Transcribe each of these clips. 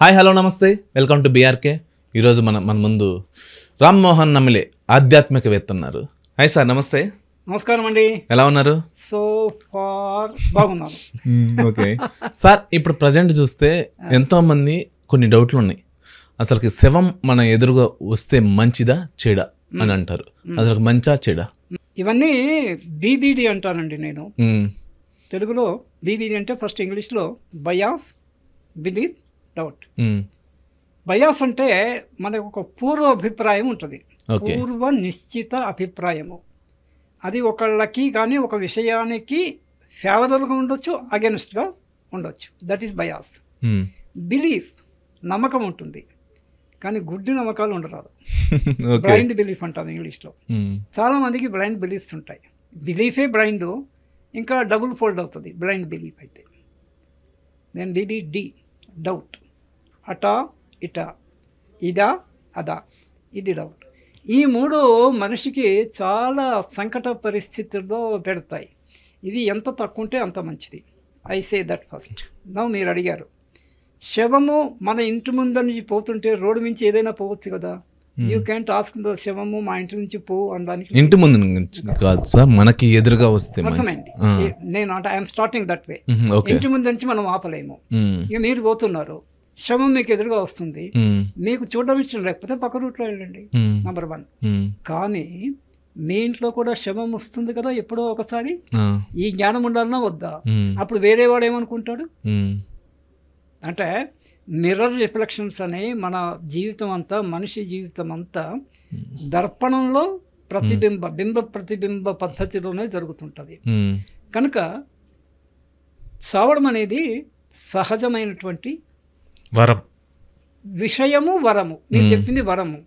Hi hello నమస్తే welcome to BRK. ఈరోజు మన ముందు రామ్మోహన్ నమిలే ఆధ్యాత్మికవేత్త ఉన్నారు. హాయ్ సార్, నమస్తే. నమస్కారం అండి. ఎలా ఉన్నారు? సో ఫార్ బాగున్నాను. ఓకే సార్, ఇప్పుడు ప్రజెంట్ చూస్తే ఎంతోమంది కొన్ని డౌట్లు ఉన్నాయి. అసలుకి శవం మన ఎదురుగా వస్తే మంచిదా చెడా అని అంటారు. అసలు మంచా చెడా? ఇవన్నీ బీబీడి అంటానండి నేను. తెలుగులో బీబీడి అంటే ఫస్ట్ ఇంగ్లీష్లో బయాస్, బిలీఫ్, డౌట్. బయాస్ అంటే మనకు ఒక పూర్వ అభిప్రాయం ఉంటుంది, పూర్వ నిశ్చిత అభిప్రాయము. అది ఒకళ్ళకి కానీ ఒక విషయానికి ఫేవరబుల్గా ఉండొచ్చు, అగెన్స్ట్గా ఉండొచ్చు. That is bias. బిలీఫ్ నమ్మకం ఉంటుంది, కానీ గుడ్డి నమ్మకాలు ఉండరాదు. బ్లైండ్ బిలీఫ్ అంటాం ఇంగ్లీష్లో. చాలామందికి బ్లైండ్ బిలీఫ్స్ ఉంటాయి. బిలీఫే బ్లైండ్, ఇంకా డబుల్ ఫోల్డ్ అవుతుంది బ్లైండ్ బిలీఫ్ అయితే. Then the doubt. అటా ఇటా, ఇదా అదా, ఇది డౌట్. ఈ మూడు మనిషికి చాలా సంకట పరిస్థితుల్లో పెడతాయి. ఇది ఎంత తక్కువ ఉంటే అంత మంచిది. I say that first. Now మీరు అడిగారు, శవము మన ఇంటి ముందు నుంచి పోతుంటే రోడ్డు నుంచి ఏదైనా పోవచ్చు కదా. యూ క్యాంట్ ఆస్క్ ద శవము మా ఇంటి నుంచి పోవు అనడానికి. ఇంటి ముందు కాదు సార్, మనకి ఎదురుగా వస్తే అర్థమైంది. నేను అంటే ఐఎమ్ స్టార్టింగ్ దట్ వే. ఇంటి ముందు నుంచి మనం ఆపలేము. ఇక మీరు పోతున్నారు, శవం మీకు ఎదురుగా వస్తుంది, మీకు చూడడం ఇష్టం లేకపోతే పక్క రూట్లో వెళ్ళండి, నంబర్ 1. కానీ మీ ఇంట్లో కూడా శవం వస్తుంది కదా ఎప్పుడో ఒకసారి. ఈ జ్ఞానం ఉండాలన్నా వద్దా? అప్పుడు వేరే వాడు ఏమనుకుంటాడు అంటే, మిర్రర్ రిఫ్లెక్షన్స్ అనే మన జీవితం అంతా, మనిషి జీవితం అంతా దర్పణంలో బింబ ప్రతిబింబ పద్ధతిలోనే జరుగుతుంటుంది. కనుక చావడం అనేది సహజమైనటువంటి వరం. విషయము వరము. నేను చెప్పింది వరము.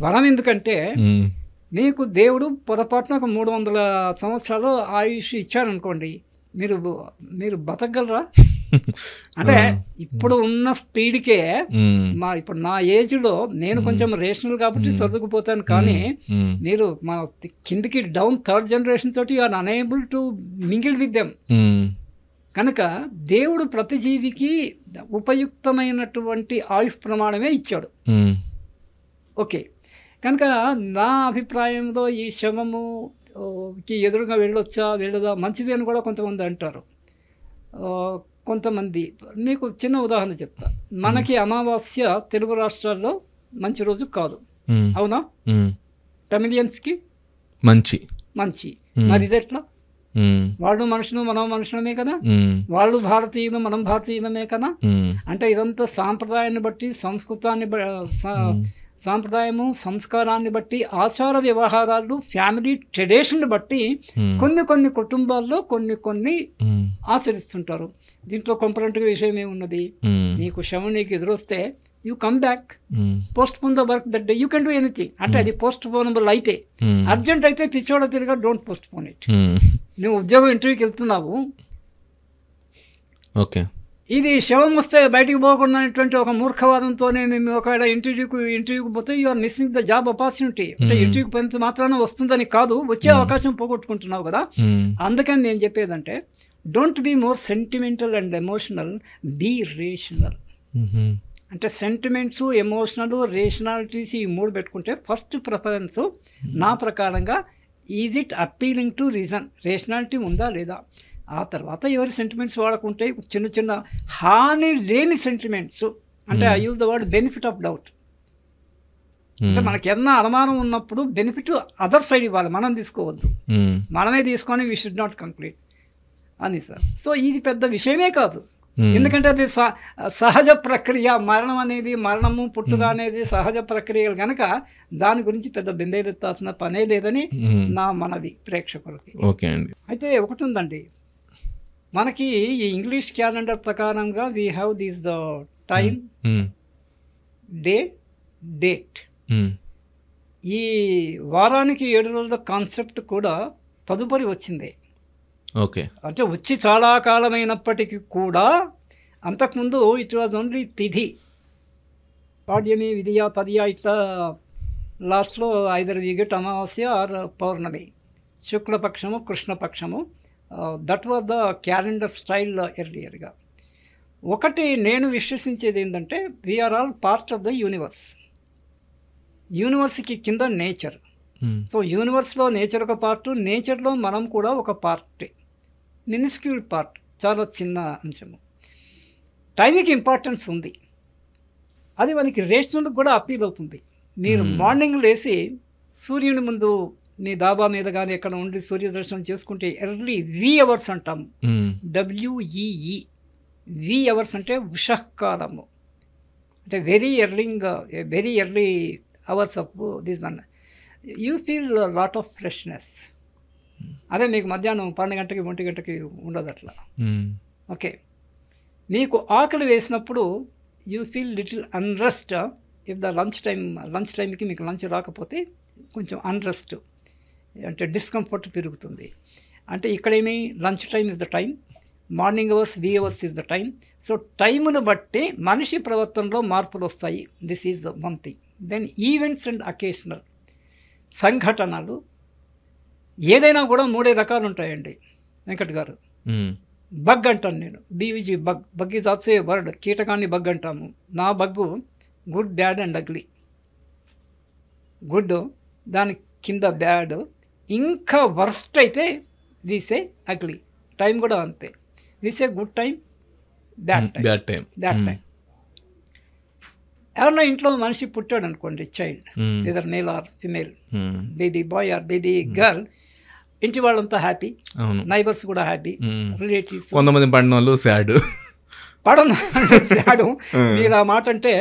వరం ఎందుకంటే మీకు దేవుడు పొరపాటున ఒక 300 సంవత్సరాలు ఆయుష్ ఇచ్చారనుకోండి, మీరు బతకగలరా? అంటే ఇప్పుడు ఉన్న స్పీడ్కే ఇప్పుడు నా ఏజ్లో నేను కొంచెం రేషనల్ కాబట్టి సర్దుకుపోతాను. కానీ మీరు మా కిందికి డౌన్ 3rd జనరేషన్ తోటి are unable to mingle with them. కనుక దేవుడు ప్రతి జీవికి ఉపయుక్తమైనటువంటి ఆయుష్ ప్రమాణమే ఇచ్చాడు. ఓకే, కనుక నా అభిప్రాయంలో ఈ శవముకి ఎదురుగా వెళ్ళొచ్చా వెళ్ళదా మంచిది అని కూడా కొంతమంది అంటారు. కొంతమంది, మీకు చిన్న ఉదాహరణ చెప్తా. మనకి అమావాస్య తెలుగు రాష్ట్రాల్లో మంచి రోజు కాదు, అవునా? తమిళియన్స్కి మంచి. మరి ఇదెట్లా? వాళ్ళు మనుషులు, మనం మనుషులమే కదా. వాళ్ళు భారతీయులు, మనం భారతీయులమే కదా. అంటే ఇదంతా సాంప్రదాయాన్ని బట్టి, సాంప్రదాయము సంస్కారాన్ని బట్టి, ఆచార వ్యవహారాలు, ఫ్యామిలీ ట్రెడిషన్ బట్టి కొన్ని కుటుంబాల్లో కొన్ని ఆచరిస్తుంటారు. దీంట్లో కంపరెంట్గా విషయం ఏమున్నది? నీకు శవం నీకు ఎదురొస్తే you come back, post phone the work that day, you can do anything. అంటే అది పోస్ట్ పోనబుల్ అయితే. అర్జెంట్ అయితే పిచ్చోడ తిరిగా డోంట్ పోస్ట్ పోన్ ఇట్. నువ్వు ఉద్యోగం ఇంటర్వ్యూకి వెళ్తున్నావు, ఓకే, ఇది శవం వస్తే బయటికి పోకుండా అనేటువంటి ఒక మూర్ఖవాదంతోనే మేము ఒకవేళ ఇంటర్వ్యూకి పోతే you are missing the job opportunity. అంటే ఇంటర్వ్యూకి పోయినంత మాత్రాన వస్తుందని కాదు, వచ్చే అవకాశం పోగొట్టుకుంటున్నావు కదా. అందుకని నేను చెప్పేదంటే, don't be more sentimental and emotional, be rational. అంటే సెంటిమెంట్స్, ఎమోషనల్, రేషనాలిటీస్ ఈ 3 పెట్టుకుంటే ఫస్ట్ ప్రిఫరెన్స్ నా ప్రకారంగా is it appealing to reason, rationality ఉందా లేదా. ఆ తర్వాత ఎవరి సెంటిమెంట్స్ వాడకుంటే చిన్న హాని లేని సెంటిమెంట్స్, అంటే I use the word benefit of doubt. అంటే మనకి ఏమన్నా అనుమానం ఉన్నప్పుడు బెనిఫిట్ అదర్ సైడ్ ఇవ్వాలి, మనం తీసుకోవద్దు. మనమే తీసుకొని వీ షుడ్ నాట్ కంక్లూడ్ అని సార్. సో ఇది పెద్ద విషయమే కాదు, ఎందుకంటే అది సహజ ప్రక్రియ. మరణము పుట్టుక అనేది సహజ ప్రక్రియలు కనుక దాని గురించి పెద్ద బెంబేలెత్తాల్సిన పనే లేదని నా మనవి ప్రేక్షకులకి. ఓకే అండి. అయితే ఒకటి ఉందండి, మనకి ఈ ఇంగ్లీష్ క్యాలెండర్ ప్రకారంగా we have these the time, day, date. ఈ వారానికి 7 రోజుల కాన్సెప్ట్ కూడా తదుపరి వచ్చింది. ఓకే, అంటే వచ్చి చాలా కాలమైనప్పటికీ కూడా అంతకుముందు ఇట్ వాజ్ ఓన్లీ తిథి, పాడ్యమి, విధియ, తదియ, ఇట్లా లాస్ట్లో ఐదర్ వి గెట్ అమావాస్య ఆర్ పౌర్ణమి, శుక్లపక్షము, కృష్ణపక్షము. That was the calendar style ఎర్లియర్గా. ఒకటి నేను విశ్వసించేది ఏంటంటే we are all part of the universe. యూనివర్స్కి కింద నేచర్. సో యూనివర్స్లో నేచర్ ఒక పార్ట్, నేచర్లో మనం కూడా ఒక పార్ట్, మినిస్క్యూల్ పార్ట్, చాలా చిన్న అంశము. టైంకి ఇంపార్టెన్స్ ఉంది, అది మనకి రేషనల్ కూడా అప్పీల్ అవుతుంది. మీరు మార్నింగ్ లేచి సూర్యుని ముందు మీ దాబా మీద కానీ ఎక్కడ ఉండి సూర్యదర్శనం చేసుకుంటే ఎర్లీ వి అవర్స్ అంటాము, WEE. వి అవర్స్ అంటే ఉషకాలము, అంటే very early hours of this one. You feel lot of freshness. అదే మీకు మధ్యాహ్నం 12 గంటకి 1 గంటకి ఉండదు అట్లా. ఓకే, మీకు ఆకలి వేసినప్పుడు you feel little unrest. If the lunch టైంకి మీకు లంచ్ రాకపోతే కొంచెం అన్రెస్ట్, అంటే డిస్కంఫర్ట్ పెరుగుతుంది. అంటే ఇక్కడేమి lunch time is the time, morning hours we hours is the time. So టైమును బట్టి మనిషి ప్రవర్తనలో మార్పులు వస్తాయి. This is the one thing. Then events and occasional సంఘటనలు, ఏదైనా కూడా 3 రకాలు ఉంటాయండి వెంకట్ గారు. బగ్ అంటాను నేను, BUG, bug is also a word. కీటకాన్ని బగ్ అంటాము. నా bug good, bad and ugly. Good, దాని కింద బ్యాడ్, ఇంకా వర్స్ట్ అయితే వీసే అగ్లీ. టైం కూడా అంతే, వీసే గుడ్ టైం, బ్యాడ్ టైం. ఎవరన్నా ఇంట్లో మనిషి పుట్టాడు అనుకోండి, child, either male or female, baby boy or baby girl, ఇంటి వాళ్ళంతా హ్యాపీ, నైబర్స్ కూడా హ్యాపీ, రిలేటివ్స్. కొంతమంది పడిన వాళ్ళు సాడ్. మీరు ఆ మాట అంటే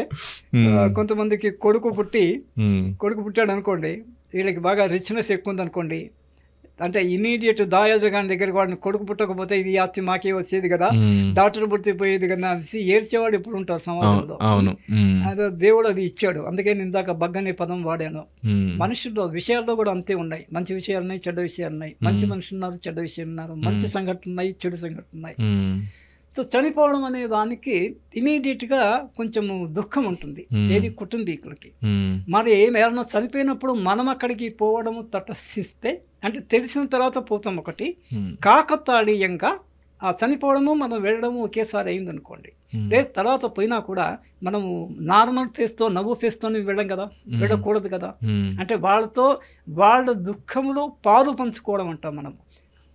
కొంతమందికి కొడుకు పుట్టాడు అనుకోండి, వీళ్ళకి బాగా రిచ్నెస్ ఎక్కువ ఉంది అనుకోండి, అంటే ఇమీడియట్ దాయాజు గారి దగ్గరికి వాడిని కొడుకు పుట్టకపోతే ఇది ఆస్తి మాకే వచ్చేది కదా, డాక్టర్ పుట్టి పోయేది కదా అని ఏడ్చేవాడు ఎప్పుడు ఉంటారు సమాజంలో. అదే దేవుడు అది ఇచ్చాడు. అందుకే నేను ఇందాక బగ్ అనే పదం వాడాను. మనుషుల్లో విషయాల్లో కూడా అంతే ఉన్నాయి. మంచి విషయాలు ఉన్నాయి, చెడ్డ విషయాలు ఉన్నాయి. మంచి మనుషులు ఉన్నారు, చెడ్డ విషయాలు ఉన్నారు. మంచి సంఘటనలు ఉన్నాయి, చెడు సంఘటనలు ఉన్నాయి. సో చనిపోవడం అనే దానికి ఇమీడియట్గా కొంచెము దుఃఖం ఉంటుంది, ఏది కుటుంబీకులకి. మరి ఏమైనా చనిపోయినప్పుడు మనం అక్కడికి పోవడము తటస్థిస్తే, అంటే తెలిసిన తర్వాత పోతాం ఒకటి, కాకతాళీయంగా ఆ చనిపోవడము మనం వెళ్ళడము ఒకేసారి అయిందనుకోండి, లేదు తర్వాత పోయినా కూడా మనము నార్మల్ ఫేస్తో, నవ్వు ఫేస్తోనే వెళ్ళం కదా, వెళ్ళకూడదు కదా. అంటే వాళ్ళ దుఃఖంలో పాలు పంచుకోవడం అంటాం మనము.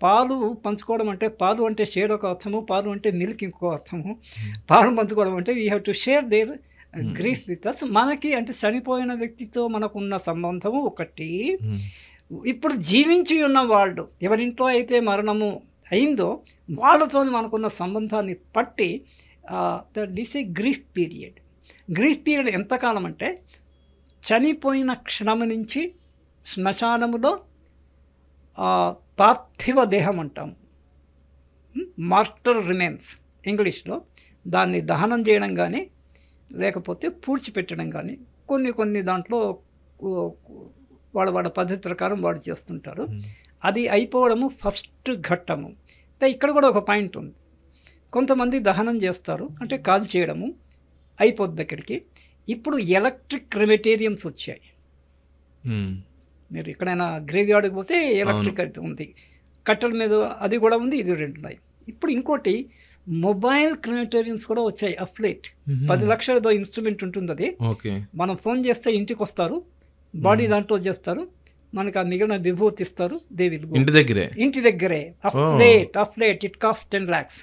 పాలు పంచుకోవడం అంటే, పాలు అంటే షేర్ ఒక అర్థము, పాలు అంటే మిల్క్ ఇంకో అర్థము. పాలు పంచుకోవడం అంటే we have to share their grief with us. మనకి అంటే చనిపోయిన వ్యక్తితో మనకున్న సంబంధము ఒకటి. ఇప్పుడు జీవించి ఉన్న వాళ్ళు, ఎవరింట్లో అయితే మరణము అయిందో వాళ్ళతో మనకున్న సంబంధాన్ని బట్టి this A grief period. Grief period ఎంతకాలం అంటే, చనిపోయిన క్షణం నుంచి శ్మశానములో పార్థివ దేహం అంటాము, మార్టల్ రిమైన్స్ ఇంగ్లీష్లో. దాన్ని దహనం చేయడం కానీ లేకపోతే పూడ్చిపెట్టడం కానీ కొన్ని దాంట్లో వాళ్ళ పద్ధతి ప్రకారం వాడు చేస్తుంటారు. అది అయిపోవడము ఫస్ట్ ఘట్టము. ఇక్కడ కూడా ఒక పాయింట్ ఉంది. కొంతమంది దహనం చేస్తారు, అంటే కాల్ చేయడము అయిపోద్ది అక్కడికి. ఇప్పుడు ఎలక్ట్రిక్ క్రెమెటేరియంస్ వచ్చాయి. మీరు ఎక్కడైనా గ్రేవ్ యార్డ్కి పోతే ఎలక్ట్రిక్ అయితే ఉంది, కట్టెల మీద అది కూడా ఉంది, ఇది 2 ఉన్నాయి. ఇప్పుడు ఇంకోటి మొబైల్ క్రెమెటేరియన్స్ కూడా వచ్చాయి. అఫ్లేట్ 10 లక్షలతో ఇన్స్ట్రుమెంట్ ఉంటుంది. అది మనం ఫోన్ చేస్తే ఇంటికి వస్తారు, బాడీ దాంట్లో చేస్తారు, మనకు ఆ మిగిలిన విభూతి ఇస్తారు, ఇంటి దగ్గరే. అఫ్లేట్ ఇట్ కాస్ట్ 10 lakhs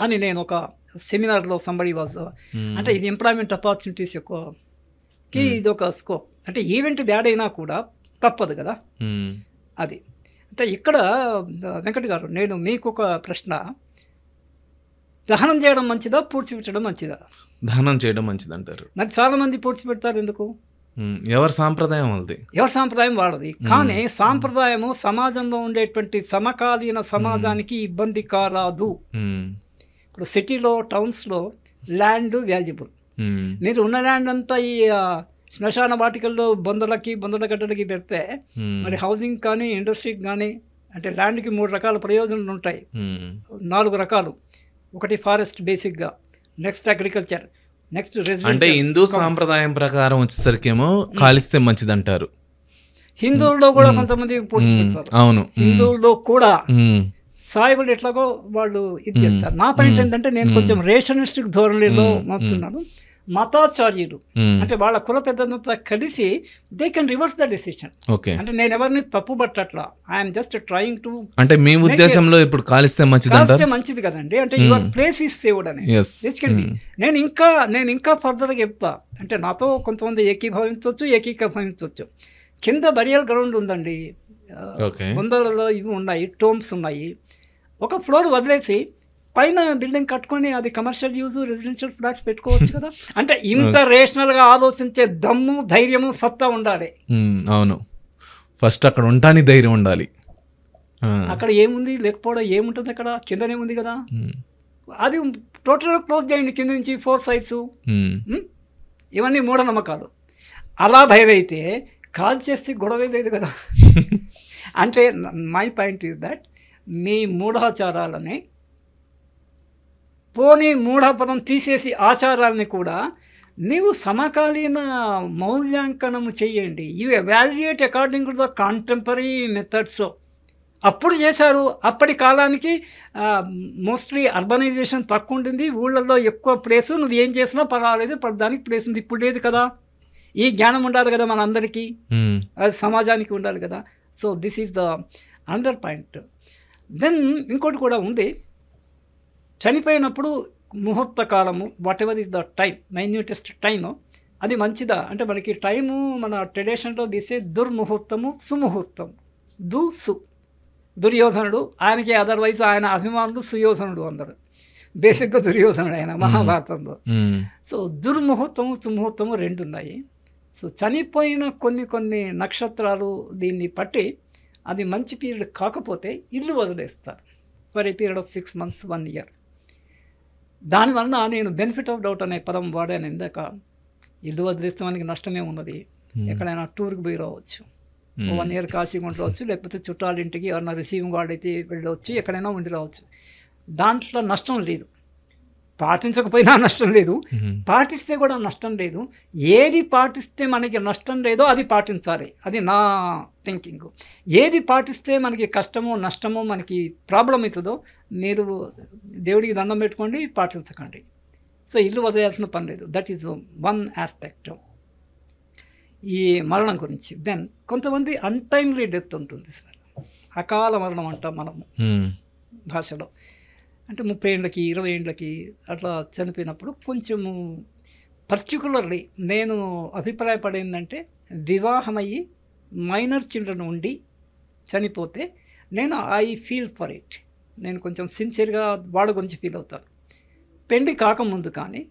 అని నేను ఒక సెమినార్లో సంబడి వాజ్, అంటే ఇది ఎంప్లాయ్మెంట్ ఆపర్చునిటీస్ యొక్కకి ఇది ఒక స్కోప్. అంటే ఈవెంట్ బ్యాడ్ అయినా కూడా తప్పదు కదా అది. అంటే ఇక్కడ వెంకట్ గారు, నేను మీకు ఒక ప్రశ్న, దహనం చేయడం మంచిదా, పూడ్చిపెట్టడం మంచిదా? దహనం చేయడం మంచిది అంటారు. మరి చాలా మంది పూడ్చిపెడతారు. ఎందుకు? ఎవరి సాంప్రదాయం వాళ్ళది, ఎవరి సాంప్రదాయం వాళ్ళది. కానీ సాంప్రదాయము సమాజంలో ఉండేటువంటి సమకాలీన సమాజానికి ఇబ్బంది కారాదు. ఇప్పుడు సిటీలో, టౌన్స్లో ల్యాండ్ వాల్యుబుల్. మీరు ఉన్న ల్యాండ్ అంతా ఈ శ్మశాన వాటికల్లో బొందల గడ్డలకి పెడితే మరి హౌసింగ్ కానీ ఇండస్ట్రీకి కానీ, అంటే ల్యాండ్కి 3 రకాల ప్రయోజనాలు ఉంటాయి, 4 రకాలు. ఒకటి ఫారెస్ట్ బేసిక్గా, నెక్స్ట్ అగ్రికల్చర్, నెక్స్ట్ రెసిడెన్షియల్. అంటే హిందూ సాంప్రదాయం ప్రకారం వచ్చేసరికేమో కాలిస్తే మంచిది అంటారు. హిందువుల్లో కూడా కొంతమంది పూడ్చిపెడతారు. అవును, హిందువుల్లో కూడా సాయిబులు ఎట్లాగో వాళ్ళు ఇది చేస్తారు. నా పాయింట్ ఏంటంటే నేను కొంచెం రేషనిస్టిక్ ధోరణిలో మారుతున్నాను. మతాచార్యులు అంటే వాళ్ళ కుల పెద్దలంతా కలిసి they can reverse the decision. అంటే నేను ఎవరిని తప్పు పట్టట్లా, ఐఎమ్ జస్ట్ ట్రయింగ్ టు. అంటే మీ ఉద్దేశంలో ఇప్పుడు కాలిస్తే మంచిది కదండి, అంటే యువర్ ప్లేస్ ఈస్ సేవ్డ్ అని. నేను ఇంకా ఫర్దర్గా చెప్తా, అంటే నాతో కొంతమంది ఏకీభవించవచ్చు. కింద బరియల్ గ్రౌండ్ ఉందండి, బొందలలో ఇవి ఉన్నాయి, టోమ్స్ ఉన్నాయి. ఒక ఫ్లోర్ వదిలేసి పైన బిల్డింగ్ కట్టుకొని అది కమర్షియల్ యూజ్ రెసిడెన్షియల్ ఫ్లాట్స్ పెట్టుకోవచ్చు కదా. అంటే ఇంత రేషనల్గా ఆలోచించే దమ్ము, ధైర్యము, సత్తా ఉండాలి. అవును, ఫస్ట్ అక్కడ ఉంటాని ధైర్యం ఉండాలి. అక్కడ ఏముంది లేకపోవడం ఏముంటుంది, అక్కడ కిందనే ఉంది కదా, అది టోటల్గా క్లోజ్ చేయండి కింద నుంచి 4 sides. ఇవన్నీ మూఢనమ్మకాలు. అలా భయం అయితే కాల్ చేస్తే గొడవ లేదు కదా. అంటే మై పాయింట్ ఈజ్ దట్ మీ మూఢాచారాలని పోనీ మూఢపదం తీసేసి ఆచారాలని కూడా నీవు సమకాలీన మూల్యాంకనము చేయండి. You evaluate according to the contemporary methods. అప్పుడు చేశారు, అప్పటి కాలానికి మోస్ట్లీ అర్బనైజేషన్ తక్కువ ఉంటుంది, ఊళ్ళల్లో ఎక్కువ ప్లేసు, నువ్వు ఏం చేసినా పర్వాలేదు, దానికి ప్లేస్ ఉంది. ఇప్పుడు లేదు కదా, ఈ జ్ఞానం ఉండాలి కదా మన అందరికీ, అది సమాజానికి ఉండాలి కదా. So this is the another point. Then ఇంకోటి కూడా ఉంది, చనిపోయినప్పుడు ముహూర్త కాలము, whatever is the time, minutest time, అది మంచిదా అంటే మనకి టైము మన ట్రెడిషన్లో తీసే దుర్ముహూర్తము, సుముహూర్తం. దుర్యోధనుడు, ఆయనకి అదర్వైజ్ ఆయన అభిమానులు సుయోధనుడు అందరు, బేసిక్గా దుర్యోధనుడు ఆయన మహాభారతంలో. సో దుర్ముహూర్తము, సుముహూర్తము 2 ఉన్నాయి. సో చనిపోయిన కొన్ని నక్షత్రాలు దీన్ని పట్టి అది మంచి పీరియడ్ కాకపోతే ఇల్లు వదిలేస్తారు for a period of 6 months, 1 year. దానివల్ల నేను బెనిఫిట్ ఆఫ్ డౌట్ అనే పదం వాడాను ఇందాక. ఇల్లు వదిలేస్తే మనకి నష్టమే ఉన్నది, ఎక్కడైనా టూర్కి పోయి రావచ్చు, 1 year కాశీగా ఉండవచ్చు, లేకపోతే చుట్టాలింటికి ఎవరైనా రిసీవింగ్ వార్డ్ అయితే వెళ్ళవచ్చు, ఎక్కడైనా ఉండి రావచ్చు. దాంట్లో నష్టం లేదు, పాటించకపోయినా నష్టం లేదు, పాటిస్తే కూడా నష్టం లేదు. ఏది పాటిస్తే మనకి నష్టం లేదో అది పాటించాలి, అది నా థింకింగ్. ఏది పాటిస్తే మనకి కష్టమో నష్టమో మనకి ప్రాబ్లం అవుతుందో మీరు దేవుడికి దండం పెట్టుకోండి, పాటించకండి. సో ఇల్లు వదిలేయాల్సిన పని లేదు. దట్ ఈజ్ వన్ ఆస్పెక్ట్ ఈ మరణం గురించి. దెన్ కొంతమంది అన్టైమ్లీ డెత్ ఉంటుంది సార్, అకాల మరణం అంటాం మనము భాషలో. అంటే 30 ఏళ్ళకి 20 ఏళ్ళకి అట్లా చనిపోయినప్పుడు కొంచెము పర్టికులర్లీ నేను అభిప్రాయపడేందంటే వివాహమయ్యి మైనర్ చిల్డ్రన్ ఉండి చనిపోతే నేను ఐ ఫీల్ ఫర్ ఇట్, నేను కొంచెం సిన్సియర్గా వాళ్ళ గురించి ఫీల్ అవుతాను. పెళ్ళి కాకముందు కానీ,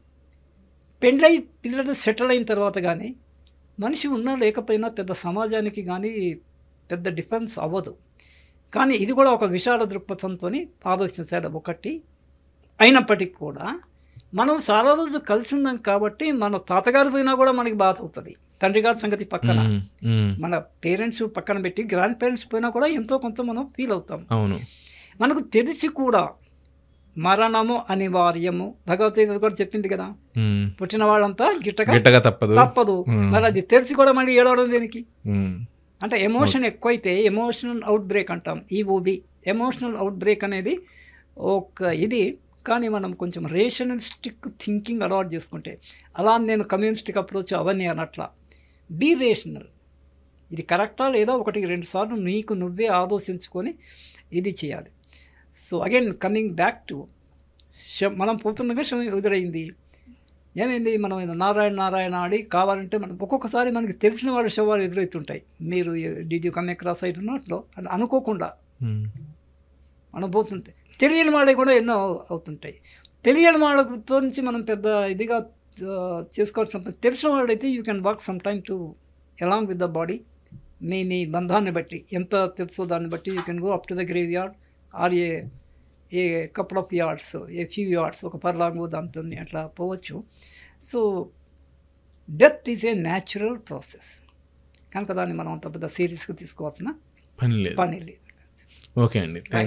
పెళ్ళై పిల్లలు సెటిల్ అయిన తర్వాత కానీ మనిషి ఉన్నా లేకపోయినా పెద్ద సమాజానికి కానీ పెద్ద డిఫరెన్స్ అవ్వదు. కానీ ఇది కూడా ఒక విశాల దృక్పథంతో ఆలోచించాలి ఒకటి. అయినప్పటికీ కూడా మనం చాలా రోజు కలిసి ఉన్నాం కాబట్టి మన తాతగారు పోయినా కూడా మనకి బాధ అవుతుంది, తండ్రి గారి సంగతి పక్కన, మన పేరెంట్స్ పక్కన పెట్టి గ్రాండ్ పేరెంట్స్ పోయినా కూడా ఎంతో కొంత మనం ఫీల్ అవుతాం. అవును, మనకు తెలిసి కూడా మరణము అనివార్యము, భగవద్గీత కూడా చెప్పింది కదా, పుట్టిన వాళ్ళంతా గిట్టగా తప్పదు. మరి అది తెలిసి కూడా మళ్ళీ ఏడవడం దేనికి? అంటే ఎమోషన్ ఎక్కువైతే ఎమోషనల్ అవుట్ బ్రేక్ అంటాం, ఈఓబి. ఎమోషనల్ అవుట్ బ్రేక్ అనేది ఒక ఇది. కానీ మనం కొంచెం రేషనలిస్టిక్ థింకింగ్ అలవాటు చేసుకుంటే, అలా నేను కమ్యూనిస్టిక్ అప్రోచ్ అవన్నీ అనట్లా, బీ రేషనల్. ఇది కరెక్టా లేదా 1-2 సార్లు నీకు నువ్వే ఆలోచించుకొని ఇది చేయాలి. So again coming back to మనం పోతుండగా శవం ఎదురైంది, ఏమైంది, మనం నారాయణ ఆడి కావాలంటే మనం ఒక్కొక్కసారి మనకి తెలిసిన వాళ్ళ శవాలు ఎదురవుతుంటాయి. మీరు did you come across side ఉన్నట్లో అని అనుకోకుండా మనం పోతుంటే తెలియని వాళ్ళే కూడా ఎన్నో అవుతుంటాయి. తెలియని వాళ్ళతో నుంచి మనం పెద్ద ఇదిగా చేసుకోవాల్సిన, తెలిసిన వాళ్ళైతే you can walk some time to along with the body. మీ బంధాన్ని బట్టి ఎంత తెలుసో దాన్ని బట్టి you can go up to the graveyard or a couple of yards, a few yards, ఒక పర్లాంగు దాంతో అట్లా పోవచ్చు. So death is a natural process కనుక దాన్ని మనం అంత పెద్ద సీరియస్గా తీసుకోవాల్సిన పని లేదు. ఓకే అండి, థ్యాంక్ యూ.